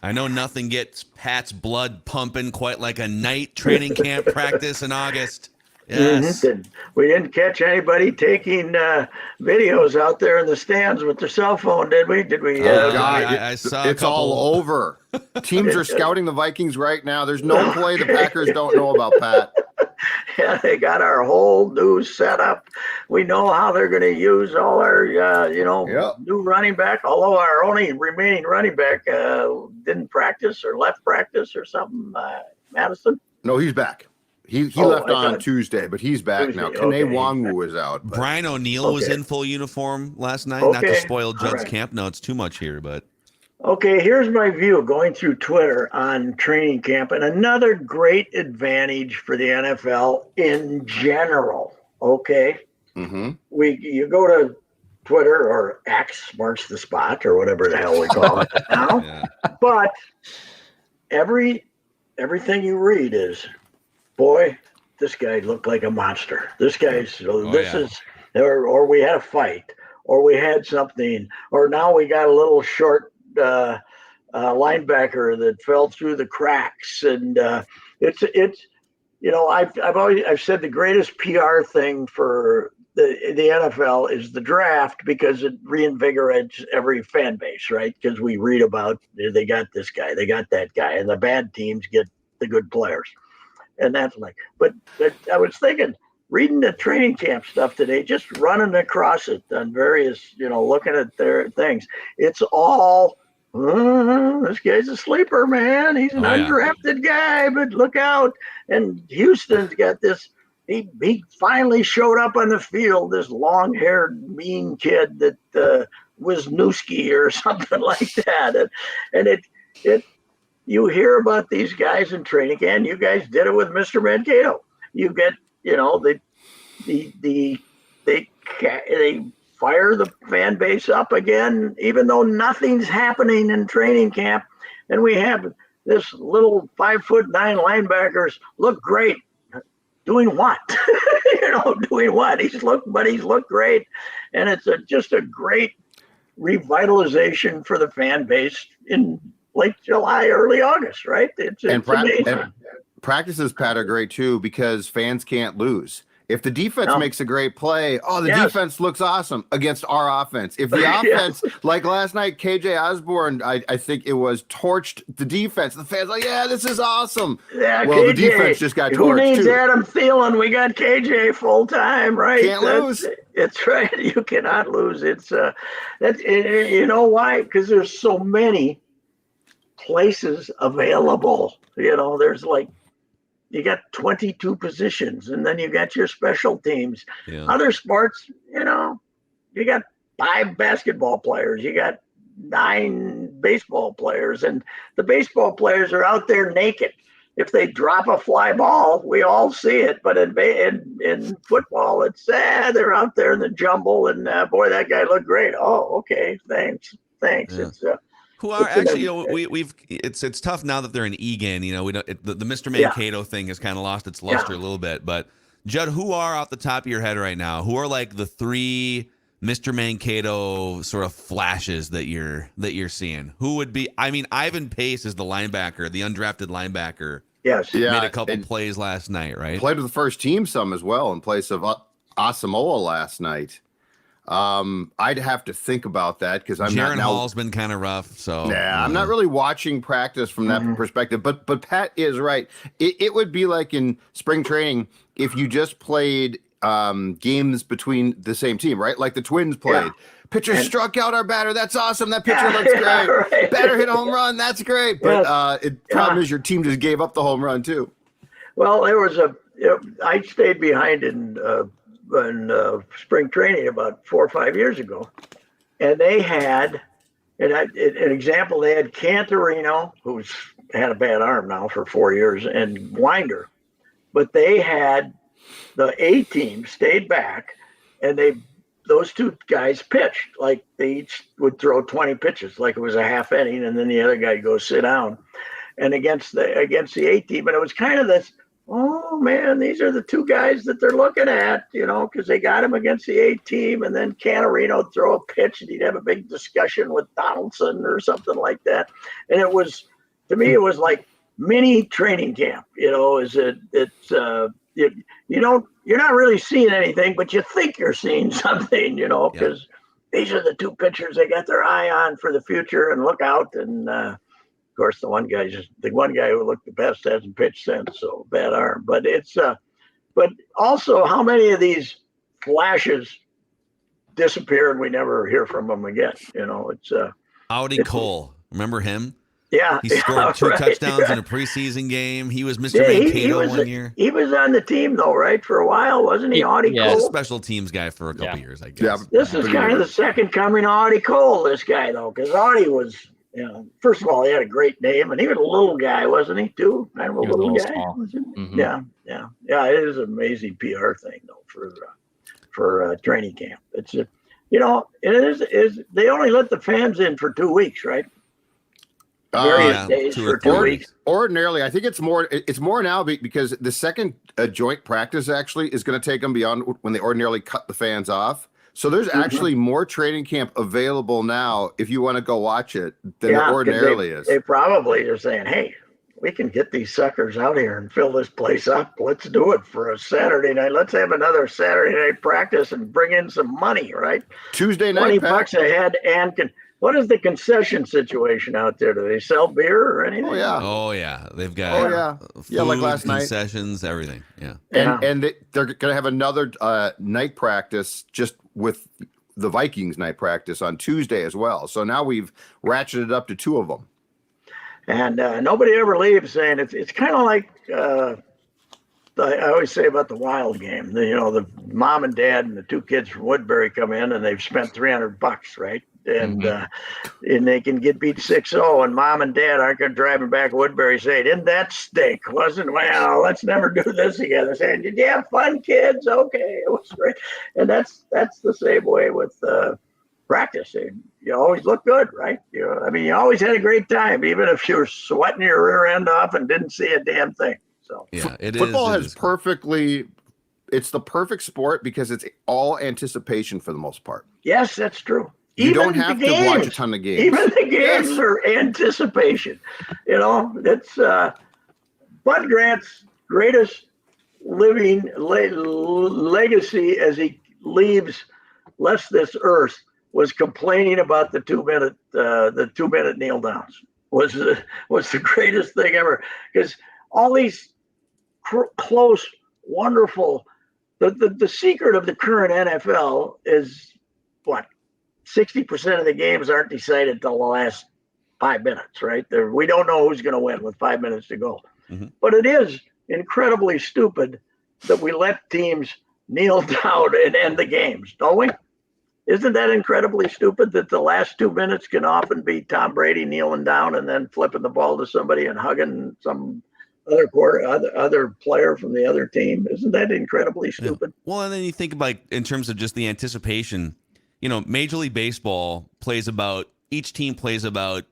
I know nothing gets Pat's blood pumping quite like a night training camp practice in August. Yes. We didn't catch anybody taking videos out there in the stands with their cell phone, did we? Did we? Oh, God, I saw it's all over. Teams are scouting the Vikings right now. There's no play the Packers don't know about, Pat. Yeah, they got our whole new setup. We know how they're going to use all our, new running back. Although our only remaining running back didn't practice or left practice or something. Madison. No, he's back. He left on Tuesday, but he's back now. Kene Nwangwu was out. But. Brian O'Neill was in full uniform last night. Not to spoil Judd's camp notes too much here, but. Okay, here's my view going through Twitter on training camp, and another great advantage for the NFL in general. Okay, you go to Twitter or X, marks the spot, or whatever the hell we call it now. Yeah. But everything you read is, boy, this guy looked like a monster. This guy's or we had a fight, or we had something, or now we got a little short linebacker that fell through the cracks, and it's I've said the greatest PR thing for the NFL is the draft, because it reinvigorates every fan base, right? Because we read about they got this guy, they got that guy, and the bad teams get the good players, and that's like. But I was thinking, reading the training camp stuff today, just running across it on various, looking at their things, it's all. This guy's a sleeper, man. He's an undrafted guy, but look out. And Houston's got this. He finally showed up on the field, this long-haired, mean kid that was Wisniewski or something like that. And it you hear about these guys in training camp. You guys did it with Mr. Mankato. You get, they fire the fan base up again, even though nothing's happening in training camp. And we have this little 5'9" linebackers look great. Doing what? Doing what? He's looked great. And it's just a great revitalization for the fan base in late July, early August, right? It's amazing. And practices, Pat, are great too, because fans can't lose. If the defense makes a great play, defense looks awesome against our offense. If the offense, like last night, KJ Osborne, I think it was, torched the defense. The fans like, this is awesome. Yeah, well, KJ, the defense just got torched too. Who needs Adam Thielen? We got KJ full time, right? Can't lose. It's right. You cannot lose. It's you know why? Because there's so many places available. There's like. You got 22 positions, and then you got your special teams. Yeah. Other sports, you got 5 basketball players. You got 9 baseball players, and the baseball players are out there naked. If they drop a fly ball, we all see it. But in football, it's they're out there in the jumble, and boy, that guy looked great. Oh, okay, thanks. Yeah. It's who are actually, it's tough now that they're in Egan. We don't the Mr. Mankato thing has kind of lost its luster a little bit. But Judd, who are off the top of your head right now? Who are like the 3 Mr. Mankato sort of flashes that you're seeing? Who would be? I mean, Ivan Pace is the linebacker, the undrafted linebacker. Yes, made a couple plays last night, right? Played with the first team some as well in place of Asamoah last night. I'd have to think about that, because Jaron Hall's been kind of rough. So I'm not really watching practice from that perspective. But Pat is right. It would be like in spring training if you just played games between the same team, right? Like the Twins played. Yeah. Pitcher struck out our batter. That's awesome. That pitcher looks great. Right. Batter hit a home run. That's great. But problem is your team just gave up the home run too. Well, there was I stayed behind in spring training about 4 or 5 years ago, and they had an example. They had Cantorino, who's had a bad arm now for 4 years, and Winder, but they had the A team stayed back, and those 2 guys pitched like they each would throw 20 pitches, like it was a half inning, and then the other guy goes sit down, and against the A team, and it was kind of this. Oh man, these are the 2 guys that they're looking at, because they got him against the A team, and then Cantorino would throw a pitch, and he'd have a big discussion with Donaldson or something like that. And it was to me, it was like mini training camp. You're not really seeing anything, but you think you're seeing something, because these are the two pitchers they got their eye on for the future and look out. And of course, the one guy who looked the best hasn't pitched since, so bad arm. But but also how many of these flashes disappear and we never hear from them again? Audi Cole, remember him? Yeah, he scored 2 touchdowns in a preseason game. He was Mr. Mankato one year. He was on the team though, right, for a while, wasn't he? Audi Cole, he's a special teams guy for a couple years, I guess. Yeah, this is kind of the second coming of Audi Cole. This guy though, because Audi was, first of all, he had a great name, and he was a little guy, wasn't he? Too kind of a little guy. Mm-hmm. Yeah. It is an amazing PR thing though for training camp. It's it is they only let the fans in for 2 weeks, right? Various days for 2 weeks. Ordinarily, I think it's more now because the second joint practice actually is going to take them beyond when they ordinarily cut the fans off. So there's actually more training camp available now if you want to go watch it than there ordinarily is. They probably are saying, hey, we can get these suckers out here and fill this place up. Let's do it for a Saturday night. Let's have another Saturday night practice and bring in some money, right? Tuesday night, $20 a head. And what is the concession situation out there? Do they sell beer or anything? Oh yeah, they've got food, like last night, concessions, everything. Yeah, and they're going to have another night practice just with the Vikings night practice on Tuesday as well. So now we've ratcheted up to 2 of them. And nobody ever leaves, saying it's kind of like I always say about the Wild game. The mom and dad and the 2 kids from Woodbury come in and they've spent $300, right? And and they can get beat 6-0, and mom and dad aren't going to drive back to Woodbury saying, "Didn't that stink? Well, let's never do this again." They're saying, "Did you have fun, kids? Okay, it was great." And that's the same way with practice. You always look good, right? You always had a great time, even if you were sweating your rear end off and didn't see a damn thing. So football has perfectly. It's the perfect sport because it's all anticipation for the most part. Yes, that's true. You don't have to watch a ton of games. Even the games are anticipation. It's Bud Grant's greatest living legacy as he left this earth was complaining about the 2-minute kneel downs. Was the greatest thing ever, because all these close, wonderful. The secret of the current NFL is what? 60% of the games aren't decided till the last 5 minutes, right? We don't know who's going to win with 5 minutes to go. Mm-hmm. But it is incredibly stupid that we let teams kneel down and end the games, don't we? Isn't that incredibly stupid that the last 2 minutes can often be Tom Brady kneeling down and then flipping the ball to somebody and hugging some other player from the other team? Isn't that incredibly stupid? Yeah. Well, and then you think about in terms of just the anticipation. Major League Baseball each team plays about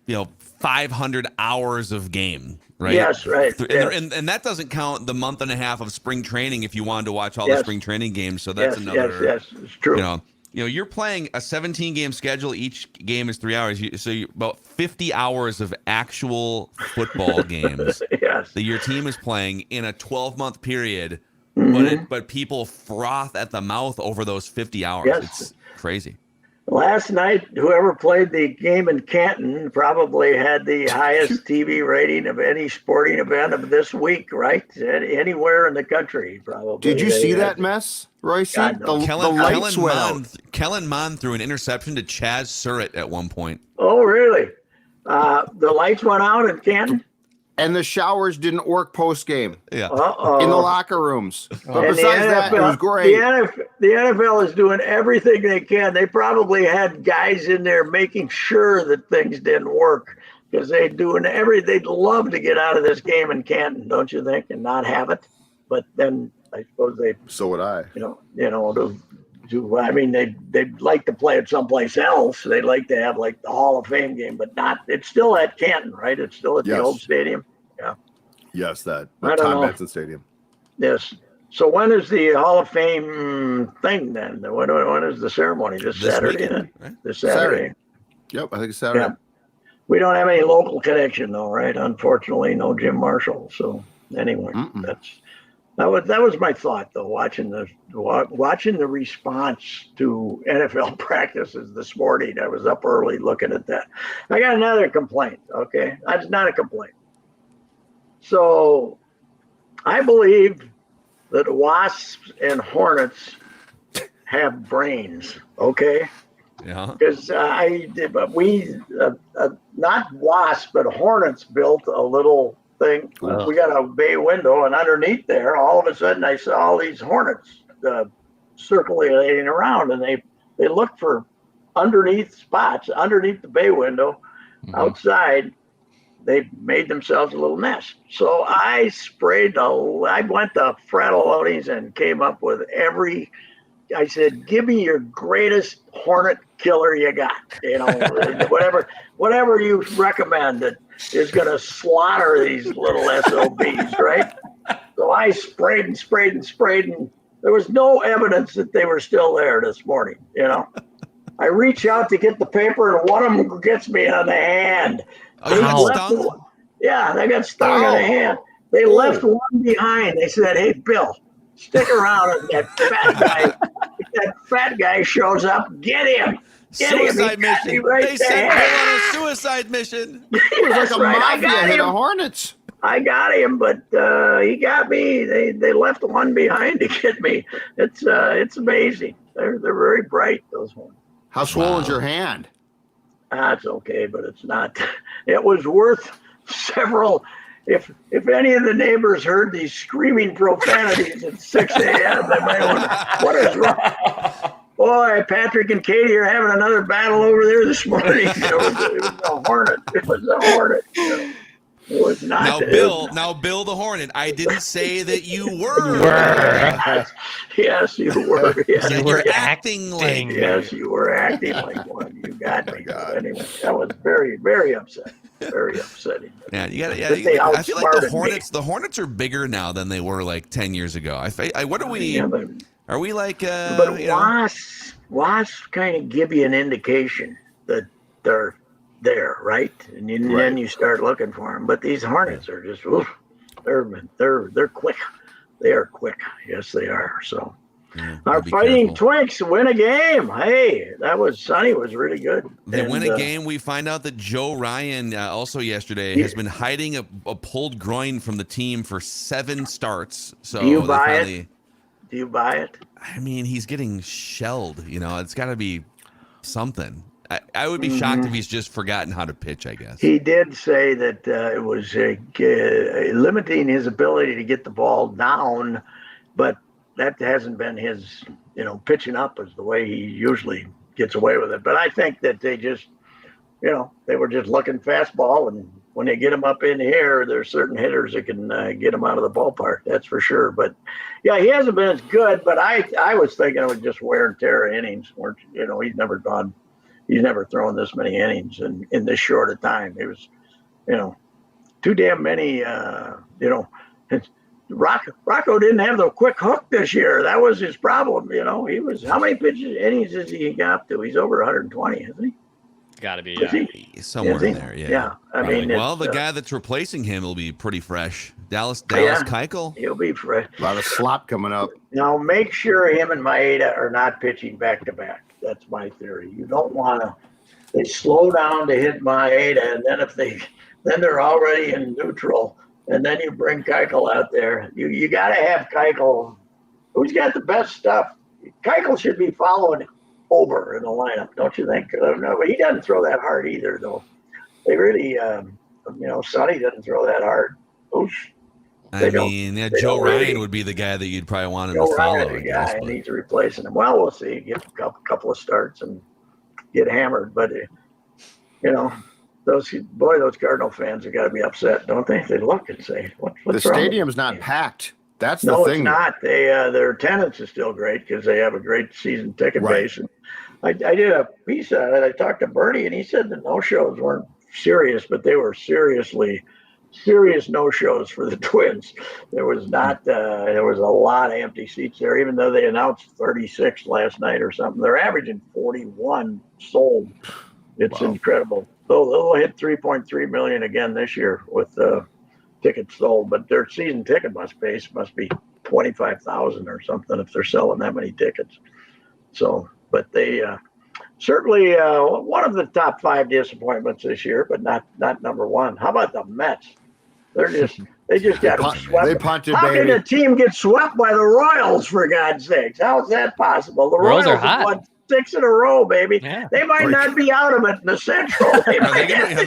500 hours of game, right? Yes, right. And that doesn't count the month and a half of spring training if you wanted to watch all the spring training games. So that's another. Yes, it's true. You're playing a 17-game schedule. Each game is 3 hours. About 50 hours of actual football games that your team is playing in a 12-month period. Mm-hmm. But people froth at the mouth over those 50 hours. Yes. It's crazy. Last night, whoever played the game in Canton probably had the highest TV rating of any sporting event of this week, right? Anywhere in the country, probably. Did you see that mess, Reusse? Kellen Mond threw an interception to Chaz Surratt at one point. Oh, really? The lights went out in Canton? And the showers didn't work post-game. Yeah. In the locker rooms. But besides that, it was great. The NFL is doing everything they can. They probably had guys in there making sure that things didn't work, because they'd love to get out of this game in Canton, don't you think, and not have it. But then I suppose so would I. They'd like to play it someplace else. They'd like to have like the Hall of Fame game, but it's still at Canton, right? It's still at the old stadium. Yeah. Yes, the Tom Benson Stadium. Yes. So when is the Hall of Fame thing then? When is the ceremony? This Saturday? Weekend, right? This Saturday. Yep, I think it's Saturday. We don't have any local connection though, right? Unfortunately, no Jim Marshall. So anyway, that was my thought though. Watching the response to NFL practices this morning, I was up early looking at that. I got another complaint. Okay, that's not a complaint. So I believe that wasps and hornets have brains. Okay. Yeah. Because not wasps, but hornets built a little thing. We got a bay window, and underneath there, all of a sudden, I saw all these hornets circulating around, and they looked for underneath spots, underneath the bay window, outside. They made themselves a little nest. So I I went to Fratelloni's and came up with I said, give me your greatest hornet killer you got. You know, whatever you recommend that is going to slaughter these little SOBs, right? So I sprayed and sprayed and sprayed, and there was no evidence that they were still there this morning. You know, I reach out to get the paper, and one of them gets me on the hand. Oh, you got stung? Yeah, they got stung on the hand. They left one behind. They said, "Hey, Bill, stick around." And that fat guy shows up. Get him. Suicide mission. They sent Bill on a suicide mission. It was like a mafia hit of hornets. I got him, but he got me. They left one behind to get me. It's amazing. They're very bright, those ones. How swollen's your hand? It's okay, but it's not. It was worth several. If any of the neighbors heard these screaming profanities at 6 a.m., they might wonder, what is wrong? Boy, Patrick and Katie are having another battle over there this morning. It was a hornet. It was a hornet. It was not. Now, Bill the Hornet, I didn't say that you were. Yes, you were. Yes. You were acting like. Yes, you were acting like one. You got me. Anyway, that was very, very upsetting. Very upsetting. Yeah, you got to. Yeah, I feel like the Hornets are bigger now than they were like 10 years ago. What are we? Yeah, are we like? But wasps kind of give you an indication that they're there, right? And then you start looking for them. But these hornets are just, they're quick. They are quick. Yes, they are. So our Fighting Twinks win a game. Hey, Sonny was really good. They win a game. We find out that Joe Ryan also yesterday has been hiding a pulled groin from the team for 7 starts. So do you buy it? Do you buy it? I mean, he's getting shelled. You know, it's got to be something. I would be shocked if he's just forgotten how to pitch, I guess. He did say that it was limiting his ability to get the ball down, but that hasn't been his, pitching up is the way he usually gets away with it. But I think that they just, they were just looking fastball, and when they get him up in here, there's certain hitters that can get him out of the ballpark. That's for sure. But yeah, he hasn't been as good. But I was thinking it was just wear and tear innings. He's never thrown this many innings in this short a time. It was, too damn many. Rocco didn't have the quick hook this year. That was his problem. He was, how many innings has he got up to? He's over 120, isn't he? Got to be, somewhere in there. Yeah. Yeah. I mean, the guy that's replacing him will be pretty fresh. Dallas Keuchel. He'll be fresh. A lot of slop coming up. Now make sure him and Maeda are not pitching back to back. That's my theory. You don't want to. They slow down to hit Maeda, and then they're already in neutral, and then you bring Keuchel out there. You got to have Keuchel. Who's got the best stuff? Keuchel should be following over in the lineup, don't you think? No, but he doesn't throw that hard either, though. They really, Sonny doesn't throw that hard. Joe Ryan would be the guy that you'd probably want him to follow. I guess, and he's replacing him. Well, we'll see. Get a couple of starts and get hammered. But those Cardinal fans have got to be upset, don't they? They look and say, "What's the stadium's not packed." That's the thing. No, it's not. Their attendance is still great because they have a great season ticket base. And I did a piece on it. I talked to Bernie, and he said the no-shows weren't serious, but they were serious no-shows for the Twins. There was a lot of empty seats there, even though they announced 36 last night or something. They're averaging 41 sold It's incredible. They'll hit 3.3 million again this year with tickets sold, but their season ticket must be 25,000 or something if they're selling that many tickets. So, but they certainly one of the top 5 disappointments this year, but not number one. How about the Mets? They just got swept. They punted, How baby. can a team get swept by the Royals, for God's sakes? How is that possible? The Royals are have hot. won 6 in a row, baby. Yeah. They might not be out of it in the Central. Are they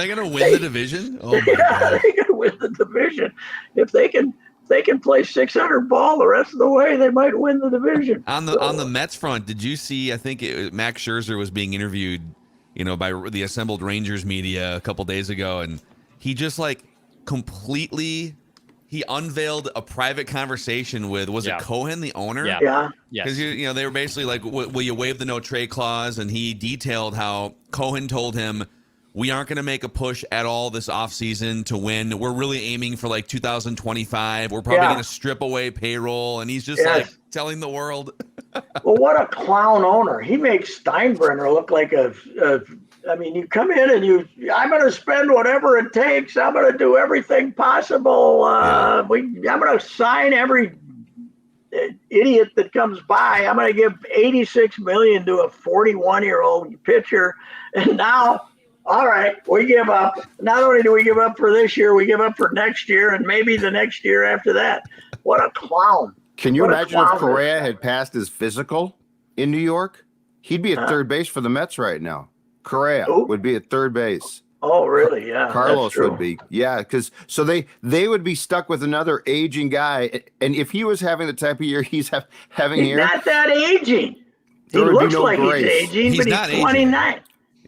going to win the division? Oh my God. They can win the division. If they can play 600 ball the rest of the way, they might win the division. On the Mets front, did you see? I think Max Scherzer was being interviewed, by the assembled Rangers media a couple days ago, and he just completely. He unveiled a private conversation with it Cohen, the owner? Yeah. Because they were basically like, "Will you waive the no trade clause?" And he detailed how Cohen told him, "We aren't going to make a push at all this offseason to win. We're really aiming for 2025. We're probably going to strip away payroll." And he's just telling the world. Well, what a clown owner. He makes Steinbrenner look like you come in and I'm going to spend whatever it takes. I'm going to do everything possible. I'm going to sign every idiot that comes by. I'm going to give $86 million to a 41-year-old pitcher. And now, all right, we give up. Not only do we give up for this year, we give up for next year and maybe the next year after that. What a clown. Can you imagine if Correa had passed his physical in New York? He'd be at third base for the Mets right now. Correa would be at third base. Oh, really? Yeah. Carlos would be. Yeah, because they would be stuck with another aging guy. And if he was having the type of year he's having here. He's not that aging. He looks like he's aging, but he's 29. Yeah.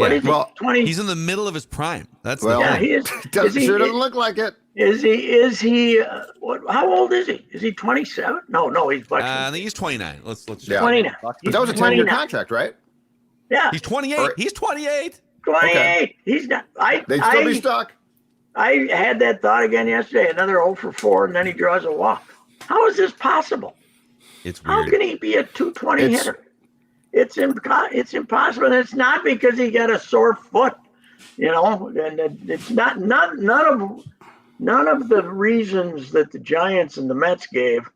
What is he? 20? He's in the middle of his prime. That's he is. Sure doesn't look like it. Is he? How old is he? Is he 27? No, he's. I think he's 29. Let's 29. But that was a 10-year contract, right? Yeah. He's 28. He's 28. 28. Okay. He's not. They'd still be stuck. I had that thought again yesterday. Another 0 for 4, and then he draws a walk. How is this possible? It's weird. How can he be a 220 hitter? It's impossible. And it's not because he got a sore foot, and it's not none of the reasons that the Giants and the Mets gave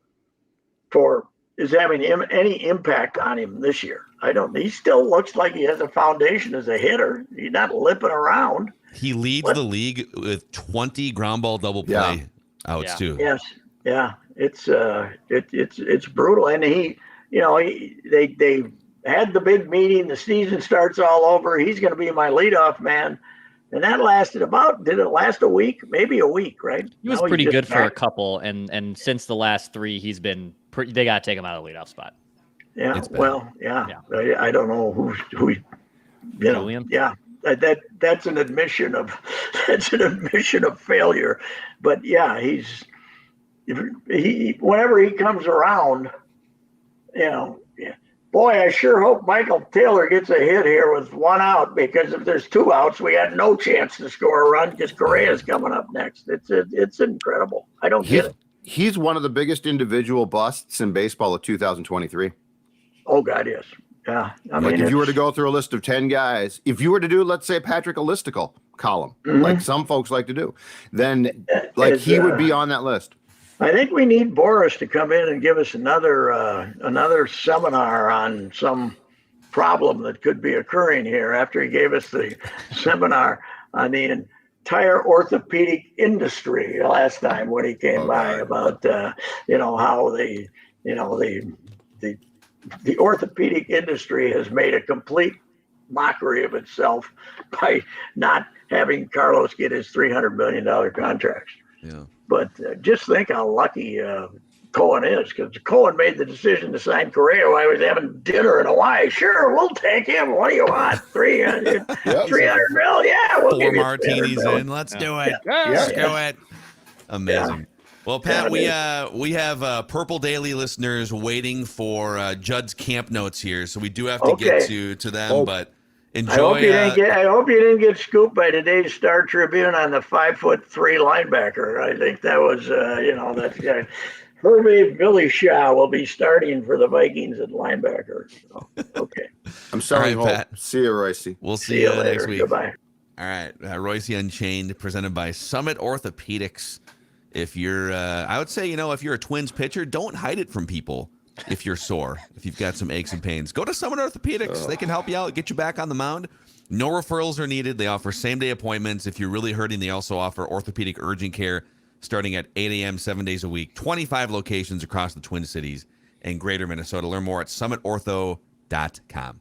for is having any impact on him this year. He still looks like he has a foundation as a hitter. He's not limping around. He leads the league with 20 ground ball double play outs too. Yes. Yeah. It's brutal. And they had the big meeting. The season starts all over. He's going to be my leadoff man. And that lasted did it last a week? Maybe a week, right? He was pretty good for a couple. And since the last 3, he's been they got to take him out of the leadoff spot. Yeah. I don't know who Julian? Yeah. That's an admission of failure. But yeah, he whenever he comes around, boy, I sure hope Michael Taylor gets a hit here with 1 out, because if there's 2 outs, we got no chance to score a run because Correa's coming up next. It's incredible. I don't get it. He's one of the biggest individual busts in baseball of 2023. Oh God, yes. Yeah. If you were to go through a list of 10 guys, if you were to do, let's say, Patrick a listicle column, like some folks like to do, then he would be on that list. I think we need Boris to come in and give us another seminar on some problem that could be occurring here, after he gave us the seminar on the entire orthopedic industry last time when he came by about how the orthopedic industry has made a complete mockery of itself by not having Carlos get his $300 million contracts. Yeah. But just think how lucky Cohen is, because Cohen made the decision to sign Correa while he was having dinner in Hawaii. Sure, we'll take him. What do you want? 300 mil? Yeah, we'll 4 martinis in. Let's do it. Let's do it. Amazing. Yeah. Well, Pat, we have Purple Daily listeners waiting for Judd's camp notes here, so we do have to get to them. But enjoy. I hope you didn't get scooped by today's Star Tribune on the 5'3" linebacker. I think that was that guy. Herbie Billy Shaw will be starting for the Vikings at linebacker. So, okay. I'm selling All right, hope. Pat. See you, Royce. We'll See you later. next week. Goodbye. All right, Reusse Unchained, presented by Summit Orthopedics. If you're, I would say, if you're a Twins pitcher, don't hide it from people. If you're sore, if you've got some aches and pains, go to Summit Orthopedics. They can help you out, get you back on the mound. No referrals are needed. They offer same-day appointments. If you're really hurting, they also offer orthopedic urgent care starting at 8 a.m. 7 days a week. 25 locations across the Twin Cities and Greater Minnesota. Learn more at summitortho.com.